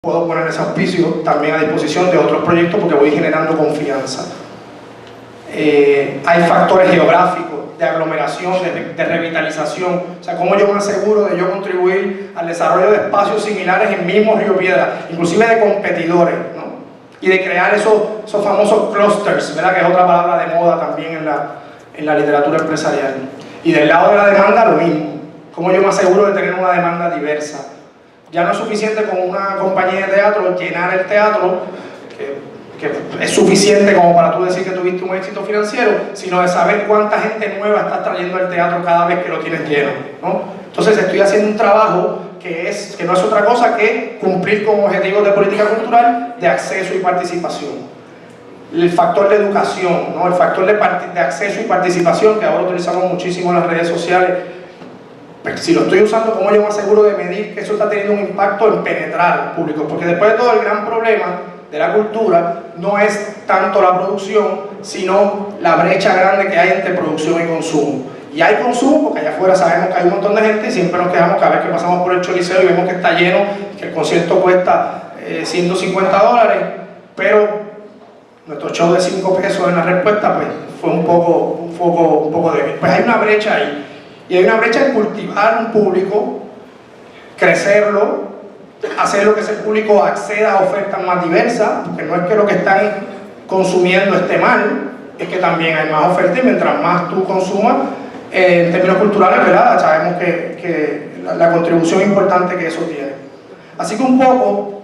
puedo poner ese auspicio también a disposición de otros proyectos porque voy generando confianza. Hay factores geográficos, de aglomeración, de revitalización. O sea, cómo yo me aseguro de yo contribuir al desarrollo de espacios similares en mismo Río Piedra, inclusive de competidores, ¿no? Y de crear esos famosos clusters, ¿verdad? Que es otra palabra de moda también en la literatura empresarial. Y del lado de la demanda, lo mismo. Cómo yo me aseguro de tener una demanda diversa. Ya no es suficiente con una compañía de teatro llenar el teatro, que es suficiente como para tú decir que tuviste un éxito financiero, sino de saber cuánta gente nueva está trayendo al teatro cada vez que lo tienes lleno, ¿no? Entonces estoy haciendo un trabajo que no es otra cosa que cumplir con objetivos de política cultural de acceso y participación. El factor de educación, ¿no? El factor de acceso y participación, que ahora utilizamos muchísimo en las redes sociales. Pues si lo estoy usando, ¿cómo yo me aseguro de medir que eso está teniendo un impacto en penetrar al público? Porque después de todo, el gran problema de la cultura no es tanto la producción, sino la brecha grande que hay entre producción y consumo. Y hay consumo porque allá afuera sabemos que hay un montón de gente y siempre nos quedamos cada vez que pasamos por el Choliseo y vemos que está lleno, que el concierto cuesta $150, pero nuestro show de 5 pesos en la respuesta pues fue un poco débil. Pues hay una brecha ahí. Y hay una brecha en cultivar un público, crecerlo, hacer lo que ese público acceda a ofertas más diversas, porque no es que lo que están consumiendo esté mal, es que también hay más ofertas y mientras más tú consumas, en términos culturales, ¿verdad? Sabemos que la contribución importante que eso tiene. Así que un poco,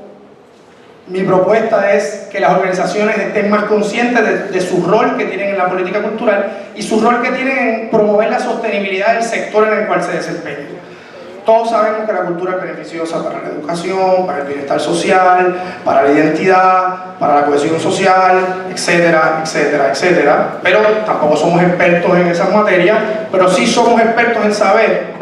mi propuesta es que las organizaciones estén más conscientes de su rol que tienen en la política cultural y su rol que tienen en promover la sostenibilidad del sector en el cual se desempeñan. Todos sabemos que la cultura es beneficiosa para la educación, para el bienestar social, para la identidad, para la cohesión social, etcétera, etcétera, etcétera. Pero tampoco somos expertos en esas materias, pero sí somos expertos en saber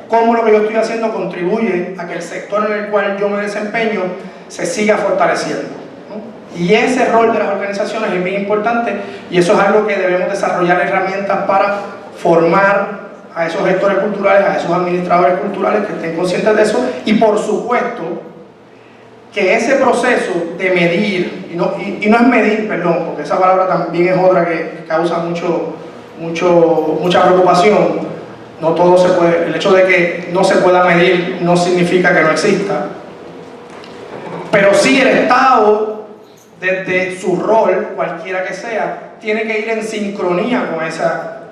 cómo lo que yo estoy haciendo contribuye a que el sector en el cual yo me desempeño se siga fortaleciendo, ¿no? Y ese rol de las organizaciones es bien importante y eso es algo que debemos desarrollar herramientas para formar a esos gestores culturales, a esos administradores culturales que estén conscientes de eso y por supuesto que ese proceso de medir, y no es medir, perdón, porque esa palabra también es otra que causa mucha preocupación. No todo se puede, el hecho de que no se pueda medir no significa que no exista, pero sí el Estado, desde su rol, cualquiera que sea, tiene que ir en sincronía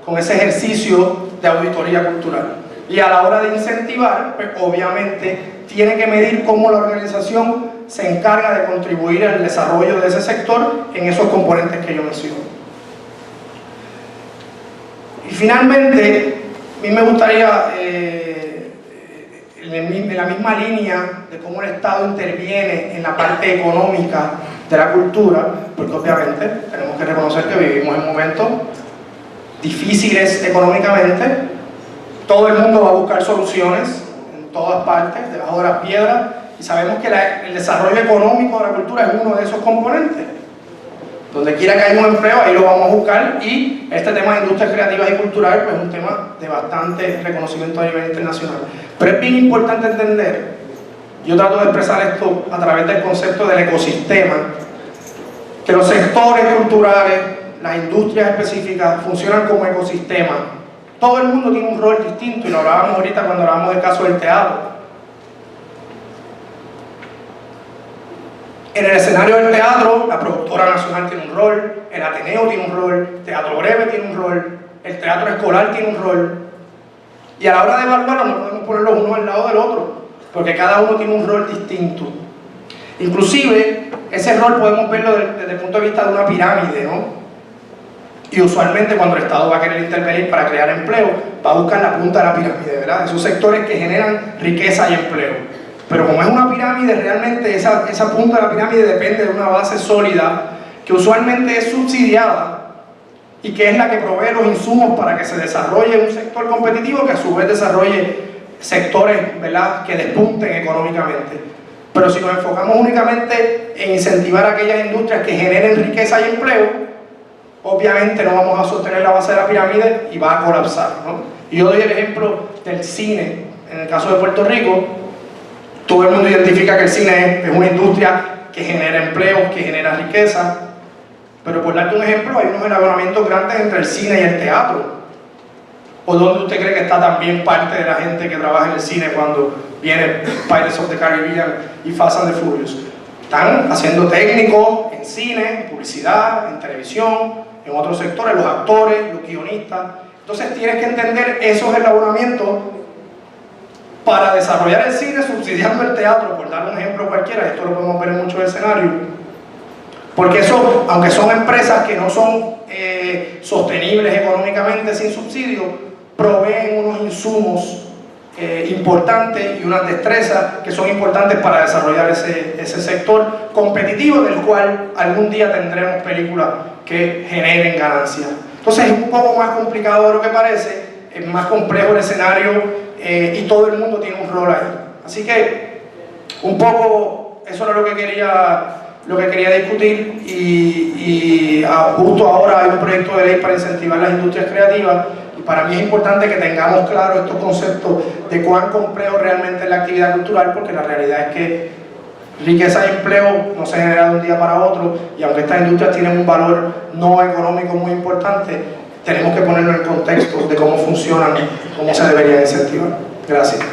con ese ejercicio de auditoría cultural. Y a la hora de incentivar, pues obviamente tiene que medir cómo la organización se encarga de contribuir al desarrollo de ese sector en esos componentes que yo menciono. Y finalmente, a mí me gustaría, en la misma línea de cómo el Estado interviene en la parte económica de la cultura, porque obviamente tenemos que reconocer que vivimos en momentos difíciles económicamente, todo el mundo va a buscar soluciones en todas partes, debajo de las piedras, y sabemos que el desarrollo económico de la cultura es uno de esos componentes. Donde quiera que haya un empleo, ahí lo vamos a buscar, y este tema de industrias creativas y culturales pues, es un tema de bastante reconocimiento a nivel internacional. Pero es bien importante entender, yo trato de expresar esto a través del concepto del ecosistema, que los sectores culturales, las industrias específicas funcionan como ecosistema. Todo el mundo tiene un rol distinto y lo hablábamos ahorita cuando hablábamos del caso del teatro. En el escenario del teatro, la productora nacional tiene un rol, el Ateneo tiene un rol, Teatro Breve tiene un rol, el teatro escolar tiene un rol. Y a la hora de evaluarlo no podemos ponerlos uno al lado del otro, porque cada uno tiene un rol distinto. Inclusive, ese rol podemos verlo desde el punto de vista de una pirámide, ¿no? Y usualmente cuando el Estado va a querer intervenir para crear empleo, va a buscar la punta de la pirámide, ¿verdad? Esos sectores que generan riqueza y empleo. Pero como es una pirámide, realmente esa punta de la pirámide depende de una base sólida que usualmente es subsidiada y que es la que provee los insumos para que se desarrolle un sector competitivo que a su vez desarrolle sectores, ¿verdad?, que despunten económicamente. Pero si nos enfocamos únicamente en incentivar aquellas industrias que generen riqueza y empleo, obviamente no vamos a sostener la base de la pirámide y va a colapsar, ¿no? Y yo doy el ejemplo del cine, en el caso de Puerto Rico. Todo el mundo identifica que el cine es una industria que genera empleos, que genera riqueza, pero por darte un ejemplo, hay unos enamoramientos grandes entre el cine y el teatro. ¿O dónde usted cree que está también parte de la gente que trabaja en el cine cuando viene Pirates of the Caribbean y Fast and the Furious? Están haciendo técnicos en cine, en publicidad, en televisión, en otros sectores, los actores, los guionistas. Entonces tienes que entender esos elaboramientos para desarrollar el cine subsidiando el teatro, por dar un ejemplo cualquiera. Esto lo podemos ver en muchos escenarios. Porque eso, aunque son empresas que no son sostenibles económicamente sin subsidio, proveen unos insumos importantes y unas destrezas que son importantes para desarrollar ese sector competitivo, del cual algún día tendremos películas que generen ganancias. Entonces es un poco más complicado de lo que parece, es más complejo el escenario y todo el mundo tiene un rol ahí. Así que un poco eso era lo que quería discutir y justo ahora hay un proyecto de ley para incentivar las industrias creativas. Para mí es importante que tengamos claro estos conceptos de cuán complejo realmente es la actividad cultural, porque la realidad es que riqueza y empleo no se genera de un día para otro, y aunque estas industrias tienen un valor no económico muy importante, tenemos que ponerlo en contexto de cómo funcionan, cómo se debería incentivar. Gracias.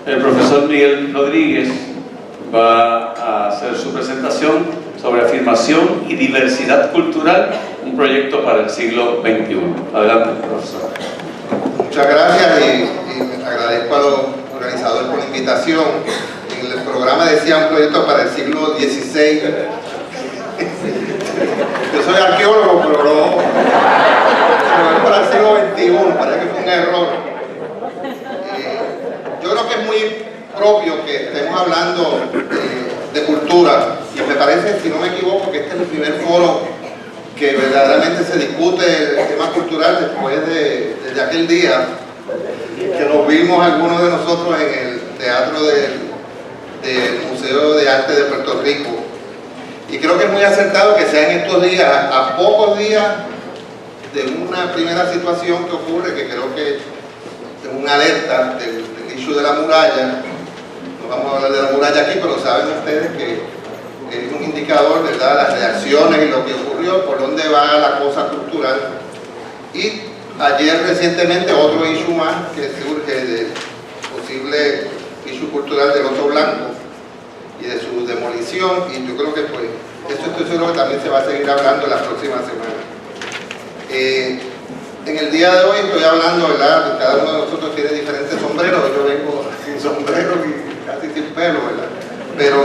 El profesor Miguel Rodríguez va a hacer su presentación sobre afirmación y diversidad cultural, un proyecto para el siglo XXI. Adelante, profesor. Muchas gracias y agradezco a los organizadores por la invitación. En el programa decía un proyecto para el siglo XVI. Yo soy arqueólogo, pero no para el siglo XXI, parece que fue un error. Yo creo que es muy propio que estemos hablando de cultura, y me parece, si no me equivoco, que este es el primer foro que verdaderamente se discute el tema cultural después de aquel día que nos vimos algunos de nosotros en el teatro del Museo de Arte de Puerto Rico. Y creo que es muy acertado que sea en estos días, a pocos días de una primera situación que ocurre, que creo que es una alerta del issue de la muralla. No vamos a hablar de la muralla aquí, pero saben ustedes que es un indicador, ¿verdad?, las reacciones y lo que ocurrió, por dónde va la cosa cultural. Y ayer recientemente otro issue más que surge del posible issue cultural del Oso Blanco y de su demolición, y yo creo que pues esto estoy seguro que también se va a seguir hablando en las próximas semanas. En el día de hoy estoy hablando, ¿verdad?, cada uno de nosotros tiene diferentes sombreros. Yo vengo sin sombrero y casi sin pelo, ¿verdad?, pero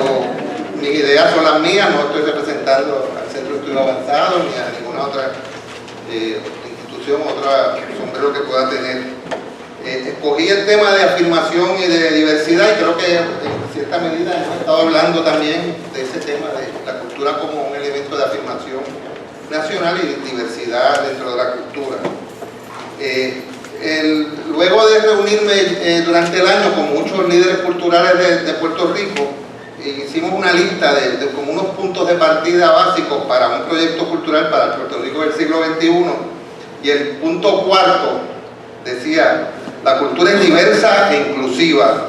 mis ideas son las mías, no estoy representando al Centro de Estudios Avanzados ni a ninguna otra institución, otro sombrero que pueda tener. Escogí el tema de afirmación y de diversidad, y creo que en cierta medida hemos estado hablando también de ese tema de la cultura como un elemento de afirmación nacional y diversidad dentro de la cultura. Luego de reunirme durante el año con muchos líderes culturales de Puerto Rico, hicimos una lista de como unos puntos de partida básicos para un proyecto cultural para el Puerto Rico del siglo XXI, y el punto cuarto decía: la cultura es diversa e inclusiva,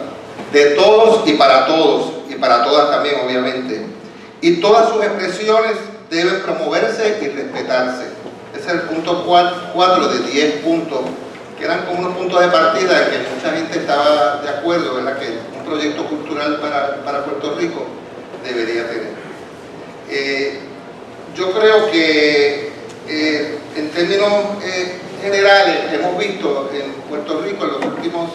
de todos y para todas también, obviamente, y todas sus expresiones deben promoverse y respetarse. Ese es el punto 4 de 10 puntos, que eran como unos puntos de partida en que mucha gente estaba de acuerdo, ¿verdad?, que un proyecto cultural para Puerto Rico debería tener. Yo creo que en términos generales hemos visto en Puerto Rico en los últimos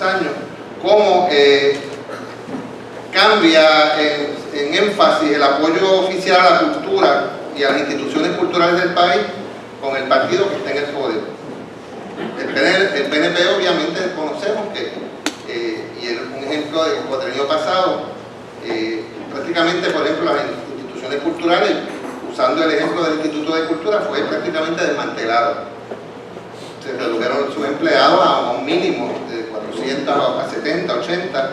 años cómo cambia en énfasis el apoyo oficial a la cultura y a las instituciones culturales del país con el partido que está en el poder. El PNP obviamente conocemos que, y un ejemplo del cuatrienio pasado, prácticamente, por ejemplo, las instituciones culturales, usando el ejemplo del Instituto de Cultura, fue prácticamente desmantelado. Se redujeron sus empleados a un mínimo de 400 a 70, 80,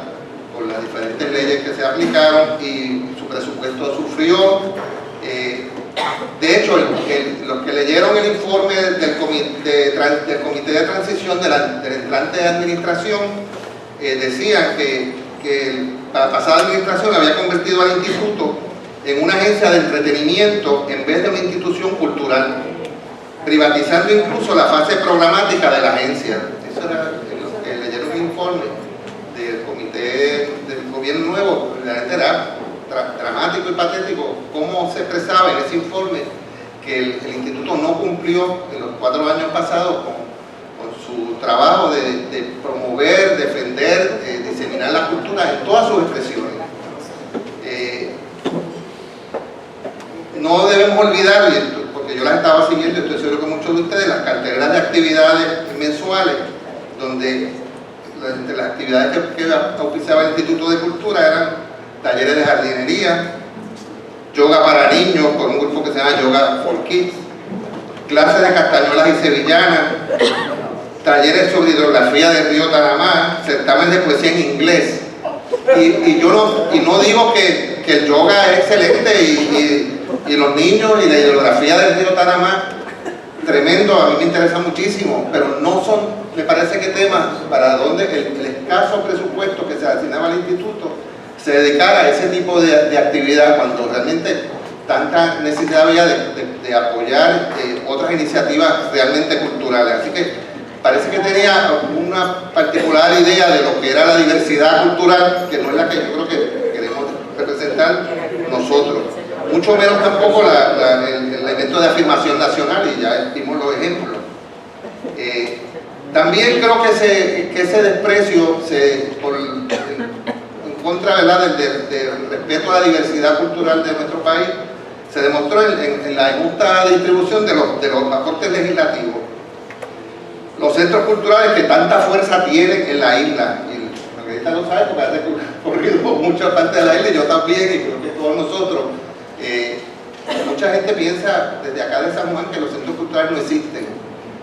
por las diferentes leyes que se aplicaron, y su presupuesto sufrió. De hecho, los que leyeron el informe del comité de transición de la entrante administración decían que la pasada administración había convertido al instituto en una agencia de entretenimiento en vez de una institución cultural, privatizando incluso la fase programática de la agencia. Eso era lo que leyeron el informe del comité del gobierno nuevo. Realmente era dramático y patético cómo se expresaba en ese informe que el instituto no cumplió en los 4 años pasados con su trabajo de promover, defender, diseminar la cultura en todas sus expresiones. No debemos olvidar, porque yo las estaba siguiendo, estoy seguro que muchos de ustedes, las carteras de actividades mensuales, donde entre las actividades que auspiciaba el Instituto de Cultura eran talleres de jardinería, yoga para niños con un grupo que se llama Yoga for Kids, clases de castañuelas y sevillanas, talleres sobre hidrografía del río Tanamá, certámenes de poesía en inglés. Y no digo que el yoga es excelente y los niños y la hidrografía del río Tanamá, tremendo, a mí me interesa muchísimo, pero no son, me parece que temas para donde el escaso presupuesto que se asignaba al instituto se dedicara a ese tipo de actividad, cuando realmente tanta necesidad había de apoyar otras iniciativas realmente culturales. Así que parece que tenía una particular idea de lo que era la diversidad cultural, que no es la que yo creo que queremos representar nosotros. Mucho menos tampoco el elemento de afirmación nacional, y ya vimos los ejemplos. También creo que ese desprecio en contra, ¿verdad?, del respeto a la diversidad cultural de nuestro país se demostró en la injusta distribución de los aportes legislativos. Los centros culturales que tanta fuerza tienen en la isla, y Margarita lo sabe porque ha recorrido mucha parte de la isla, y yo también, y creo que todos nosotros, mucha gente piensa desde acá de San Juan que los centros culturales no existen.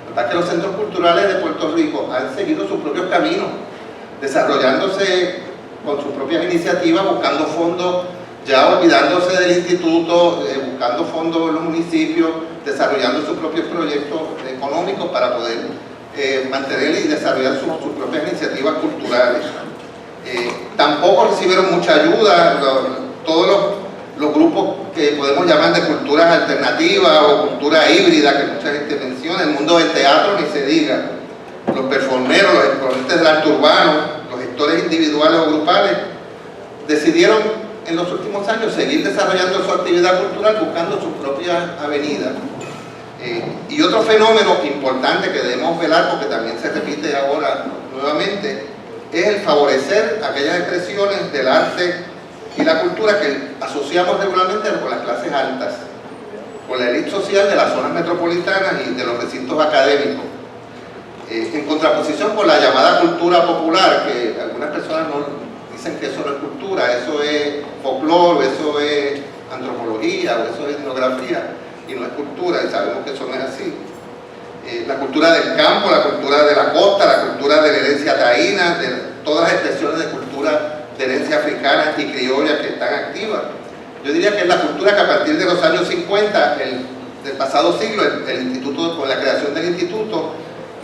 La verdad es que los centros culturales de Puerto Rico han seguido sus propios caminos, desarrollándose con sus propias iniciativas, buscando fondos, ya olvidándose del instituto, buscando fondos en los municipios, desarrollando sus propios proyectos económicos para poder mantener y desarrollar sus propias iniciativas culturales. Tampoco recibieron mucha ayuda todos los grupos que podemos llamar de culturas alternativas o cultura híbrida, que mucha gente menciona. El mundo del teatro ni se diga, los performeros, los exponentes del arte urbano, los gestores individuales o grupales, decidieron en los últimos años seguir desarrollando su actividad cultural buscando sus propias avenidas. Y otro fenómeno importante que debemos velar, porque también se repite ahora nuevamente, es el favorecer aquellas expresiones del arte y la cultura que asociamos regularmente con las clases altas, con la élite social de las zonas metropolitanas y de los recintos académicos, en contraposición con la llamada cultura popular, que algunas personas dicen que eso no es cultura, eso es folclore, eso es antropología, o eso es etnografía, y no es cultura, y sabemos que eso no es así. La cultura del campo, la cultura de la costa, la cultura de la herencia taína, de todas las expresiones de cultura de herencia africana y criolla que están activas. Yo diría que es la cultura que a partir de los años 50 del pasado siglo, el instituto, con la creación del instituto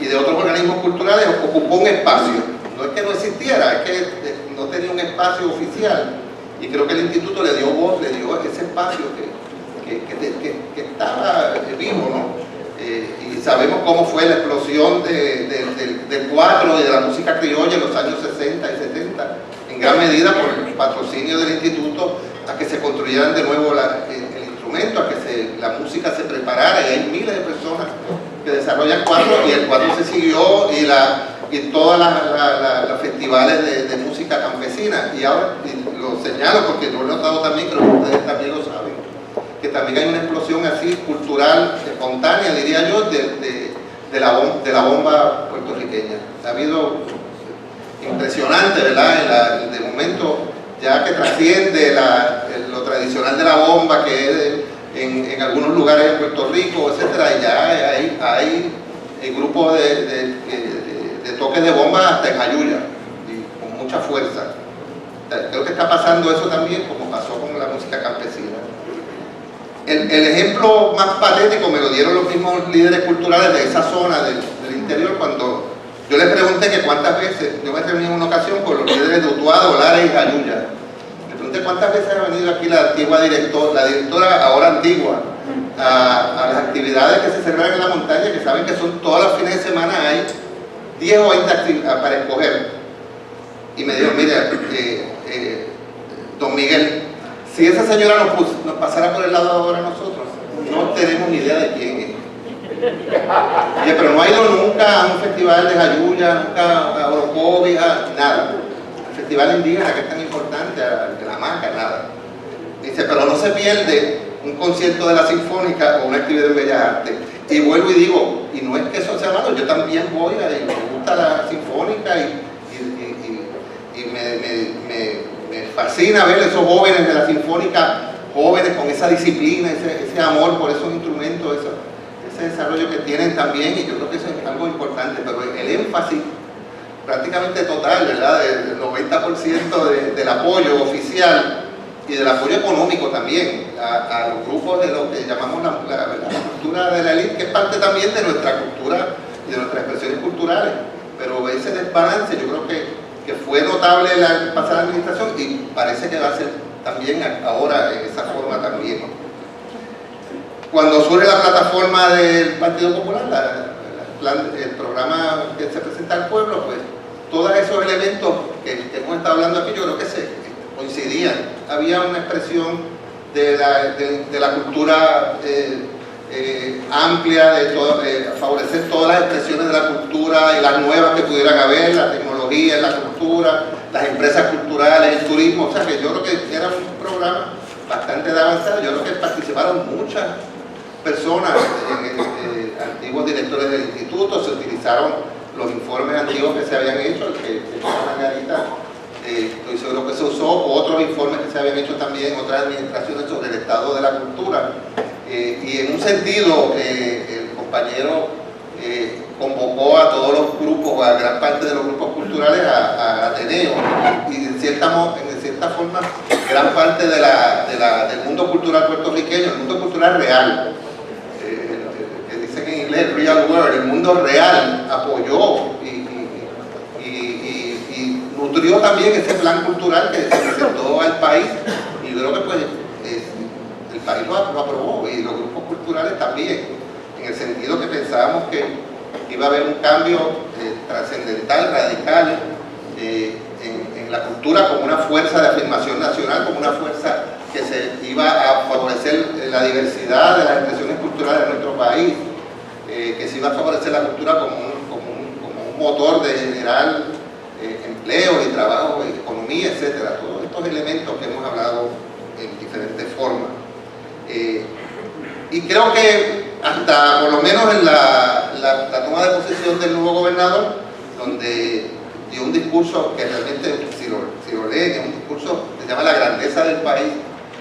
y de otros organismos culturales, ocupó un espacio. No es que no existiera, es que no tenía un espacio oficial, y creo que el instituto le dio voz, le dio ese espacio que estaba vivo, ¿no? Y sabemos cómo fue la explosión del cuatro y de la música criolla en los años 60 y 70, en gran medida por el patrocinio del instituto, a que se construyeran de nuevo el instrumento, a que la música se preparara, y hay miles de personas que desarrollan cuatro, y el cuatro se siguió, y todas las festivales de música campesina. Y ahora lo señalo porque lo he notado también, creo que ustedes también lo saben, que también hay una explosión así cultural, espontánea, diría yo, de la bomba puertorriqueña. Ha habido impresionante, ¿verdad? De momento, ya que trasciende lo tradicional de la bomba, que es en algunos lugares de Puerto Rico, etcétera, y ya hay grupos de toques de bomba hasta en Jayuya, y con mucha fuerza. Creo que está pasando eso también, como pasó con la música música campesina. El ejemplo más patético me lo dieron los mismos líderes culturales de esa zona del interior cuando yo les pregunté que cuántas veces, yo me reuní en una ocasión con los líderes de Utuado, Lares y Jayuya. Le pregunté cuántas veces ha venido aquí la antigua directora, ahora antigua, a las actividades que se celebran en la montaña, que saben que son todos los fines de semana, hay 10 o 20 actividades para escoger. Y me dijo, mira, don Miguel, si esa señora nos pasara por el lado ahora a nosotros, no tenemos ni idea de quién es. Oye, pero no ha ido nunca a un festival de Jayuya, nunca a Orocovis, nada. El festival indígena que es tan importante, de la Maca, nada. Dice, pero no se pierde un concierto de la Sinfónica o una actividad de Bellas Artes. Y vuelvo y digo, y no es que eso sea malo, yo también voy, me gusta la Sinfónica y me fascina ver esos jóvenes de la Sinfónica, jóvenes con esa disciplina, ese amor por esos instrumentos, ese desarrollo que tienen también, y yo creo que eso es algo importante, pero el énfasis prácticamente total, ¿verdad?, del 90% del apoyo oficial y del apoyo económico también a los grupos de lo que llamamos la cultura de la élite, que es parte también de nuestra cultura y de nuestras expresiones culturales, pero ese desbalance yo creo que fue notable en la pasada administración y parece que va a ser también ahora en esa forma también. Cuando surge la plataforma del Partido Popular, el programa que se presenta al pueblo, pues todos esos elementos que hemos estado hablando aquí, yo creo que se coincidían. Había una expresión de la cultura amplia, de favorecer todas las expresiones de la cultura y las nuevas que pudieran haber, la tecnología, la cultura, las empresas culturales, el turismo. O sea que yo creo que era un programa bastante de avanzado. Yo creo que participaron muchas personas, antiguos directores del instituto, se utilizaron los informes antiguos que se habían hecho, el que Margarita, estoy seguro que se usó, otros informes que se habían hecho también en otras administraciones sobre el estado de la cultura, y en un sentido el compañero convocó a todos los grupos, a gran parte de los grupos culturales a Ateneo, y en cierta forma gran parte del mundo cultural puertorriqueño, el mundo cultural real, en inglés real world, el mundo real apoyó y nutrió también ese plan cultural que se presentó al país, y yo creo que pues el país lo aprobó y los grupos culturales también, en el sentido que pensábamos que iba a haber un cambio trascendental, radical en la cultura como una fuerza de afirmación nacional, como una fuerza que se iba a favorecer la diversidad de las expresiones culturales de nuestro país, que se iba a favorecer la cultura como un motor de generar empleo y trabajo, economía, etcétera. Todos estos elementos que hemos hablado en diferentes formas. Y creo que hasta por lo menos en la toma de posesión del nuevo gobernador, donde dio un discurso que realmente, si lo leen, es un discurso que se llama La grandeza del país,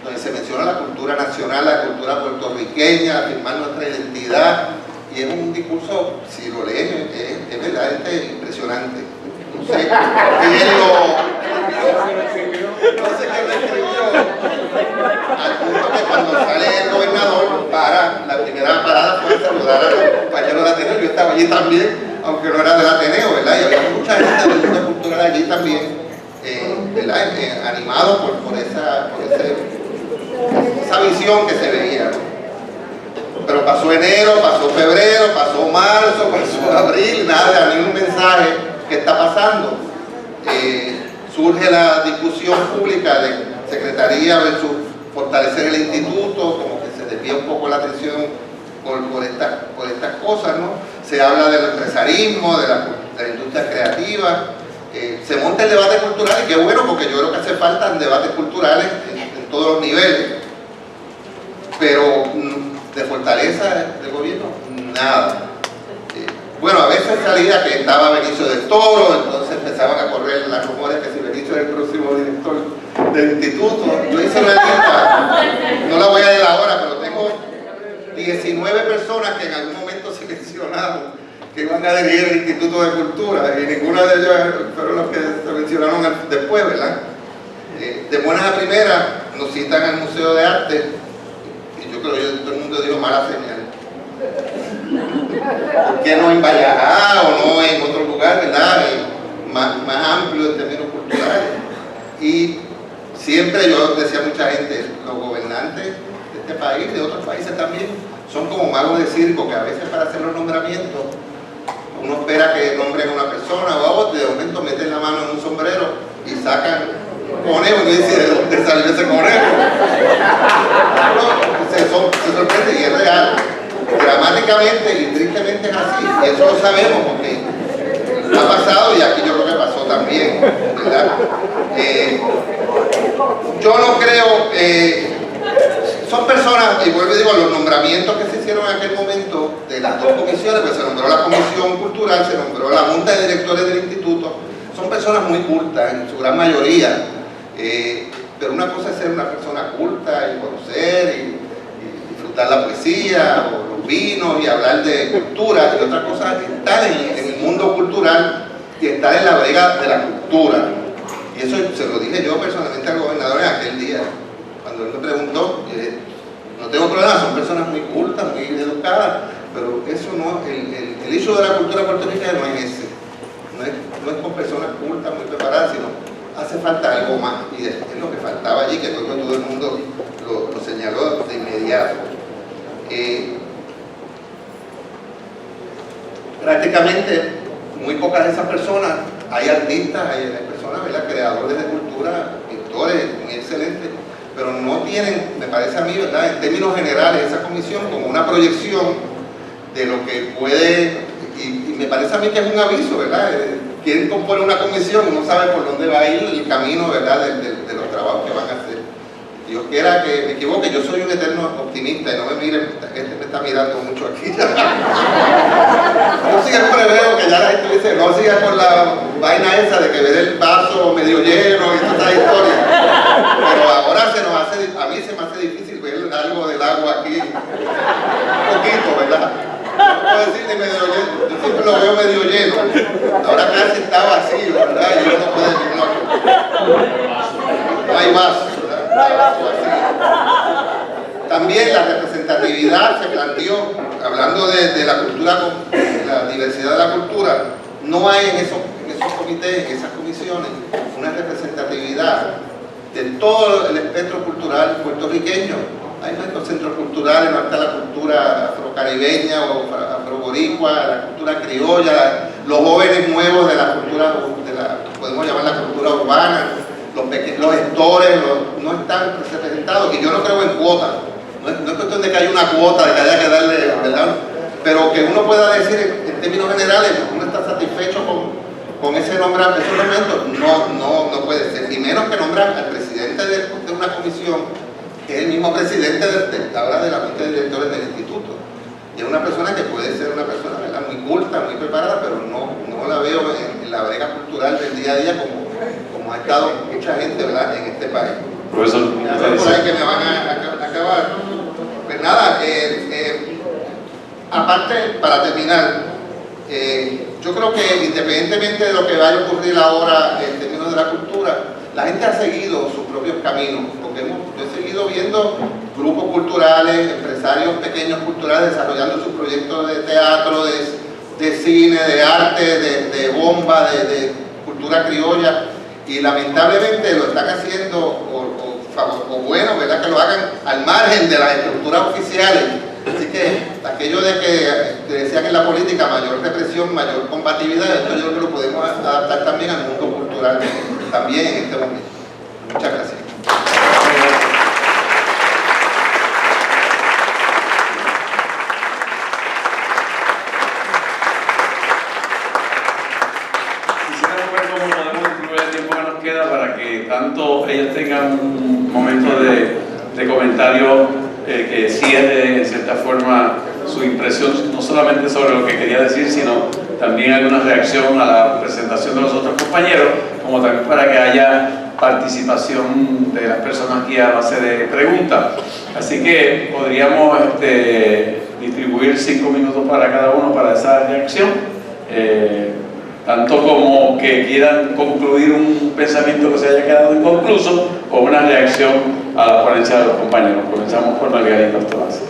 donde se menciona la cultura nacional, la cultura puertorriqueña, afirmar nuestra identidad. Y es un discurso, si lo leen, es verdaderamente impresionante. No sé quién lo escribió. Al punto que cuando sale el gobernador, la primera parada fue saludar a los compañeros de Ateneo. Yo estaba allí también, aunque no era del Ateneo, ¿verdad? Y había mucha gente del mundo cultural allí también, ¿verdad? Animados por esa visión que se veía, ¿no? Pero pasó enero, pasó febrero, pasó marzo, pasó abril, nada, ni un mensaje. ¿Qué está pasando? Surge la discusión pública de secretaría versus fortalecer el instituto, como que se desvía un poco la atención por estas cosas, ¿no? Se habla del empresarismo, de la industria creativa, se monta el debate cultural, y qué bueno, porque yo creo que hace falta debates culturales en todos los niveles, pero de fortaleza del gobierno, nada. Bueno, a veces salía que estaba Benicio del Toro, entonces empezaban a correr las rumores que si Benicio era el próximo director del instituto. Yo hice una lista, no la voy a leer ahora, pero tengo 19 personas que en algún momento se mencionaron que iban a dirigir el Instituto de Cultura, y ninguna de ellos fueron los que se mencionaron después, ¿verdad? De buenas a primeras, cuando citan al Museo de Arte, y yo creo que todo el mundo dijo mala señal. Que no en Vallajá o no en otro lugar, ¿verdad? Más amplio en términos culturales. Y siempre yo decía a mucha gente, los gobernantes de este país, de otros países también, son como magos de circo, que a veces para hacer los nombramientos uno espera que nombren a una persona o a otra, y de momento meten la mano en un sombrero y sacan un conejo y dice, ¿de dónde salió ese conejo? Se sorprende y es real. Dramáticamente y tristemente es así, y eso lo sabemos porque ha pasado y aquí yo creo que pasó también, ¿verdad? Yo no creo, son personas, y vuelvo y digo, los nombramientos que se hicieron en aquel momento de las dos comisiones, pues se nombró la Comisión Cultural, se nombró la Junta de Directores del Instituto, son personas muy cultas en su gran mayoría, pero una cosa es ser una persona culta y conocer y disfrutar la poesía o los vinos y hablar de cultura, y otra cosa es estar en el mundo cultural y estar en la brega de la cultura. Y eso se lo dije yo personalmente al gobernador en aquel día, cuando él me preguntó. No tengo problema, son personas muy cultas, muy educadas, pero eso no, el issue de la cultura puertorriqueña no es ese, no es con personas cultas, muy preparadas, sino hace falta algo más, y es lo que faltaba allí, que todo el mundo lo señaló de inmediato. Prácticamente muy pocas de esas personas, hay artistas, hay personas, ¿verdad?, creadores de cultura, pintores muy excelentes, pero no tienen, me parece a mí, ¿verdad?, en términos generales, esa comisión como una proyección de lo que puede, y me parece a mí que es un aviso, ¿verdad? Quieren componer una comisión, uno sabe por dónde va a ir el camino, ¿verdad?, de los trabajos que van a hacer. Dios quiera que me equivoque, yo soy un eterno optimista y no me miren, este me está mirando mucho aquí. No sigas por el veo que ya la gente dice, no sigas por la vaina esa de que ver el vaso medio lleno y toda esa historia. Pero ahora a mí se me hace difícil ver algo del agua aquí, un poquito, ¿verdad? No puedo decir ni medio lleno, yo siempre lo veo medio lleno. Ahora casi está vacío, ¿verdad? Y uno no puede, no hay vaso. También la representatividad se planteó, hablando de la cultura, de la diversidad de la cultura, no hay en esos comités, en esas comisiones, una representatividad de todo el espectro cultural puertorriqueño. Hay nuestros centros culturales, no está la cultura afrocaribeña o afroboricua, la cultura criolla, los jóvenes nuevos de la cultura, podemos llamar la cultura urbana, los gestores no están representados, y yo no creo en cuotas, no es cuestión de que haya una cuota, de que haya que darle, ¿verdad? Pero que uno pueda decir en términos generales, uno está satisfecho con ese nombramiento, no puede ser, y menos que nombrar al presidente de una comisión, que es el mismo presidente ahora de la Junta de Directores del Instituto. Y es una persona que puede ser una persona, ¿verdad?, muy culta, muy preparada, pero no la veo en la brega cultural del día a día como ha estado mucha gente, ¿verdad?, en este país. Profesor, por ahí que me van a acabar. Pues nada, aparte, para terminar, yo creo que independientemente de lo que vaya a ocurrir ahora en términos de la cultura, la gente ha seguido sus propios caminos, porque yo he seguido viendo grupos culturales, empresarios pequeños culturales desarrollando sus proyectos de teatro, de cine, de arte, de bomba, de cultura criolla, y lamentablemente lo están haciendo, o bueno, ¿verdad?, que lo hagan al margen de las estructuras oficiales. Así que aquello de que decían en la política, mayor represión, mayor combatividad, esto yo creo que lo podemos adaptar también al mundo cultural, también en este momento. Muchas gracias. Quisiera ver cómo podemos distribuir el tiempo que nos queda para que tanto ellos tengan un momento de comentario que cierre en cierta forma su impresión, no solamente sobre lo que quería decir, sino también alguna reacción a la presentación de los otros compañeros, como también para que haya participación de las personas aquí a base de preguntas. Así que podríamos distribuir 5 minutos para cada uno para esa reacción, tanto como que quieran concluir un pensamiento que se haya quedado inconcluso o una reacción a la ponencia de los compañeros. Comenzamos por Margarita Ostolaza.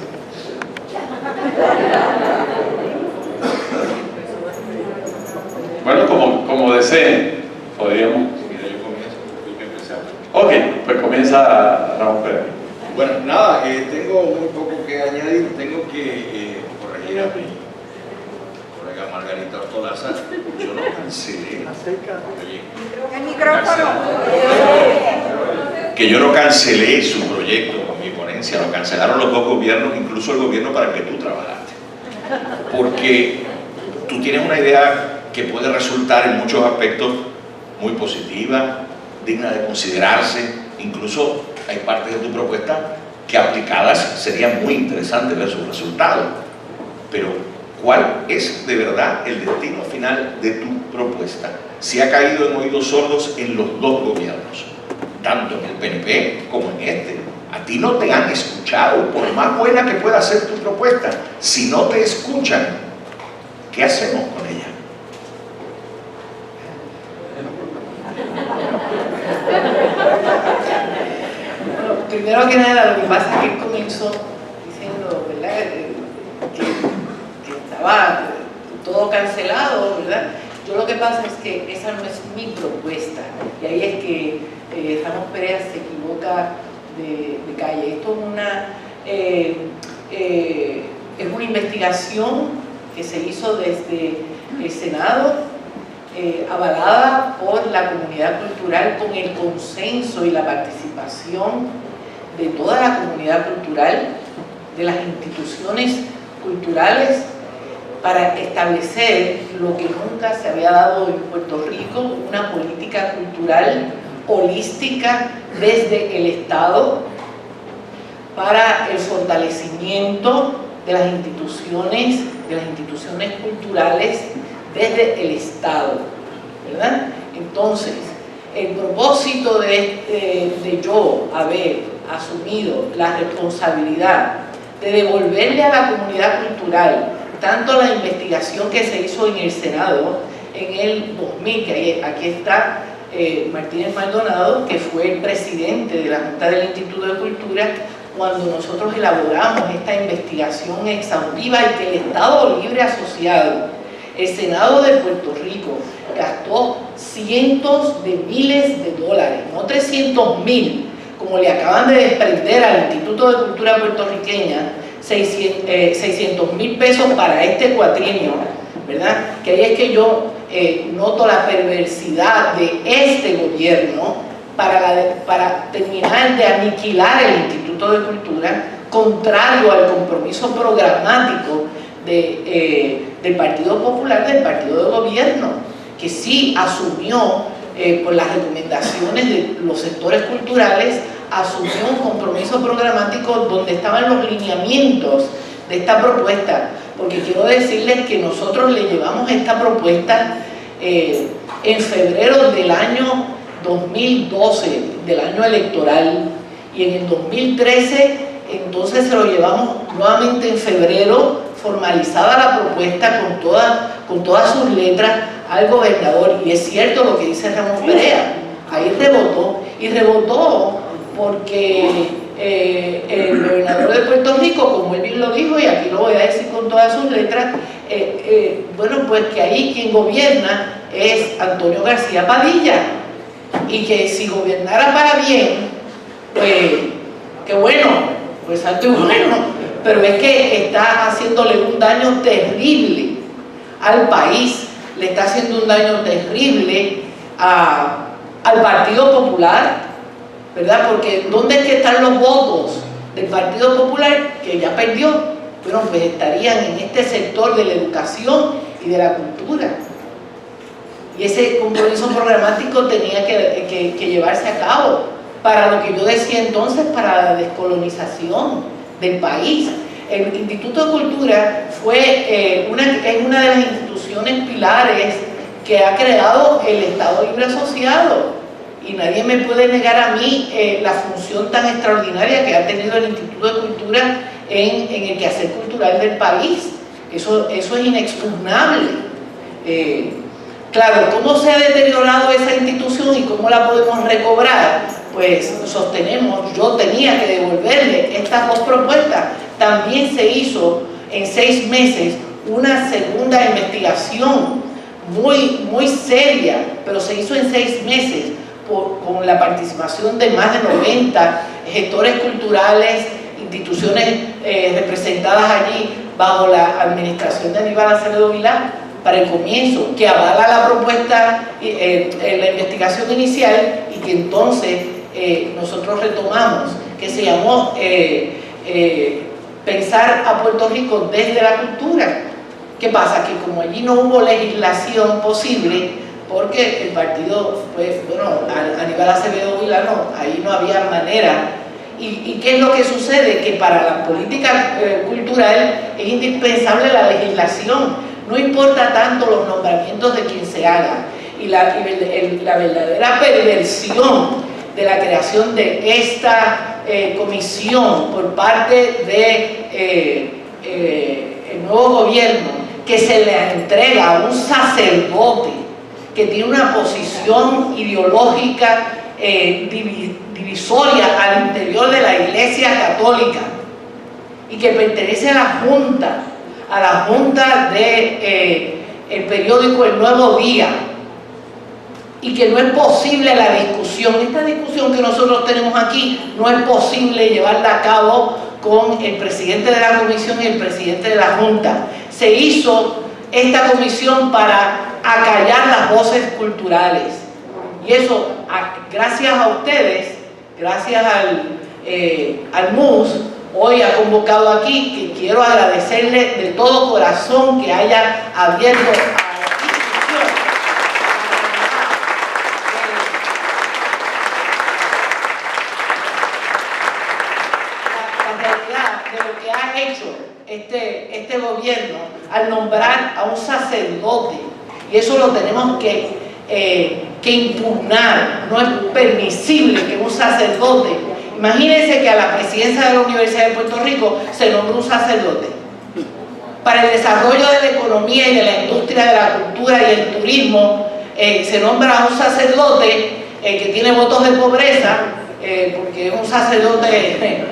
Bueno, como deseen, podríamos. Ok, pues comienza Ramón Pérez. Bueno, nada, tengo muy poco que añadir. Tengo que corregir a mi colega Margarita Ostolaza. Yo no cancelé. El micrófono. Que yo no cancelé su proyecto, mi ponencia, lo cancelaron los dos gobiernos, incluso el gobierno para el que tú trabajaste. Porque tú tienes una idea que puede resultar en muchos aspectos muy positiva, digna de considerarse. Incluso hay partes de tu propuesta que aplicadas serían muy interesantes ver sus resultados. Pero ¿cuál es de verdad el destino final de tu propuesta? Si ha caído en oídos sordos en los dos gobiernos, tanto en el PNP como en este. A ti no te han escuchado, por más buena que pueda ser tu propuesta. Si no te escuchan, ¿qué hacemos con ella? Bueno, primero que nada, lo que pasa es que él comenzó diciendo, ¿verdad?, que estaba todo cancelado, ¿verdad? Yo lo que pasa es que esa no es mi propuesta, y ahí es que Ramón Pérez se equivoca de calle. Esto es una investigación que se hizo desde el Senado, avalada por la comunidad cultural, con el consenso y la participación de toda la comunidad cultural, de las instituciones culturales, para establecer lo que nunca se había dado en Puerto Rico, una política cultural holística desde el Estado para el fortalecimiento de las instituciones culturales desde el Estado, ¿verdad? Entonces, el propósito de yo haber asumido la responsabilidad de devolverle a la comunidad cultural tanto la investigación que se hizo en el Senado en el 2000, que aquí está Martínez Maldonado, que fue el presidente de la Junta del Instituto de Cultura, cuando nosotros elaboramos esta investigación exhaustiva y que el Estado Libre Asociado, el Senado de Puerto Rico, gastó cientos de miles de dólares, no 300.000, como le acaban de desprender al Instituto de Cultura Puertorriqueña, 600.000 pesos para este cuatrienio, ¿verdad? Que ahí es que yo noto la perversidad de este gobierno para terminar de aniquilar el Instituto de Cultura, contrario al compromiso programático del Partido Popular, del Partido de Gobierno, que sí asumió, por las recomendaciones de los sectores culturales, asumió un compromiso programático donde estaban los lineamientos de esta propuesta, porque quiero decirles que nosotros le llevamos esta propuesta en febrero del año 2012, del año electoral, y en el 2013 entonces se lo llevamos nuevamente en febrero, formalizada la propuesta con todas sus letras al gobernador. Y es cierto lo que dice Ramón Perea, ahí rebotó porque el gobernador de Puerto Rico, como él bien lo dijo, y aquí lo voy a decir con todas sus letras, bueno, pues que ahí quien gobierna es Antonio García Padilla, y que si gobernara para bien, pues qué bueno, pues santo y bueno, pero es que está haciéndole un daño terrible al país, le está haciendo un daño terrible al Partido Popular, ¿verdad? Porque ¿dónde es que están los votos del Partido Popular, que ya perdió? Bueno, pues estarían en este sector de la educación y de la cultura. Y ese compromiso programático tenía que llevarse a cabo para lo que yo decía entonces, para la descolonización del país. El Instituto de Cultura es una de las instituciones pilares que ha creado el Estado Libre Asociado, y nadie me puede negar a mí la función tan extraordinaria que ha tenido el Instituto de Cultura en el quehacer cultural del país. Eso es inexpugnable. Claro, ¿cómo se ha deteriorado esa institución y cómo la podemos recobrar? pues sostenemos, yo tenía que devolverle estas dos propuestas. También se hizo en 6 meses una segunda investigación muy seria, pero se hizo en 6 meses con la participación de más de 90 gestores culturales, instituciones representadas allí bajo la administración de Aníbal Acevedo Vilá para el comienzo, que avala la propuesta, la investigación inicial, y que entonces nosotros retomamos, que se llamó Pensar a Puerto Rico desde la cultura. ¿Qué pasa? Que como allí no hubo legislación posible, porque el partido, pues, bueno, Aníbal Acevedo Vilá no, ahí no había manera. ¿Y qué es lo que sucede? Que para la política cultural es indispensable la legislación. No importa tanto los nombramientos de quien se haga. Y la verdadera perversión de la creación de esta comisión por parte de el nuevo gobierno, que se le entrega a un sacerdote que tiene una posición ideológica divisoria al interior de la Iglesia Católica y que pertenece a la Junta de el periódico El Nuevo Día, y que no es posible la discusión, esta discusión que nosotros tenemos aquí, no es posible llevarla a cabo con el presidente de la comisión y el presidente de la Junta. Se hizo esta comisión para acallar las voces culturales, y eso, gracias a ustedes, gracias al MUS, hoy ha convocado aquí, que quiero agradecerle de todo corazón que haya abierto a la discusión. La realidad de lo que ha hecho este gobierno al nombrar a un sacerdote, y eso lo tenemos que impugnar. No es permisible que un sacerdote, imagínense que a la presidencia de la Universidad de Puerto Rico se nombre un sacerdote. Para el desarrollo de la economía y de la industria de la cultura y el turismo, se nombra a un sacerdote que tiene votos de pobreza, porque es un sacerdote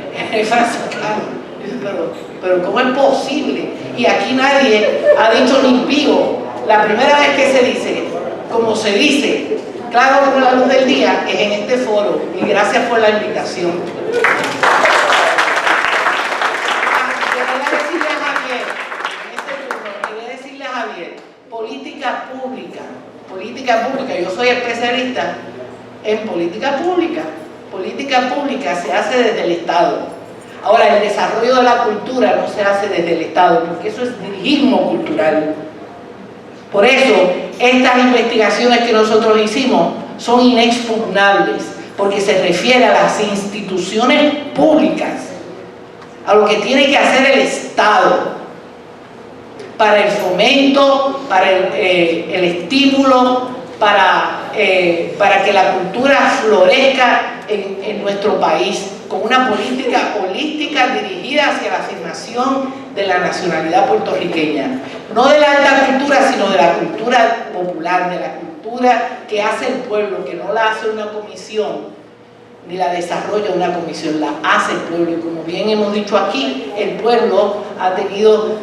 franciscano. Pero ¿cómo es posible? Y aquí nadie ha dicho ni pío. La primera vez que se dice, como se dice, claro como la luz del día, es en este foro, y gracias por la invitación. Quería decirle a Javier, política pública, yo soy especialista en política pública se hace desde el Estado. Ahora, el desarrollo de la cultura no se hace desde el Estado, porque eso es dirigismo cultural. Por eso, estas investigaciones que nosotros hicimos son inexpugnables, porque se refiere a las instituciones públicas, a lo que tiene que hacer el Estado para el fomento, para el estímulo, para que la cultura florezca en nuestro país, con una política holística dirigida hacia la afirmación de la nacionalidad puertorriqueña. No de la alta cultura, sino de la cultura popular, de la cultura que hace el pueblo, que no la hace una comisión, ni la desarrolla una comisión, la hace el pueblo. Y como bien hemos dicho aquí, el pueblo ha tenido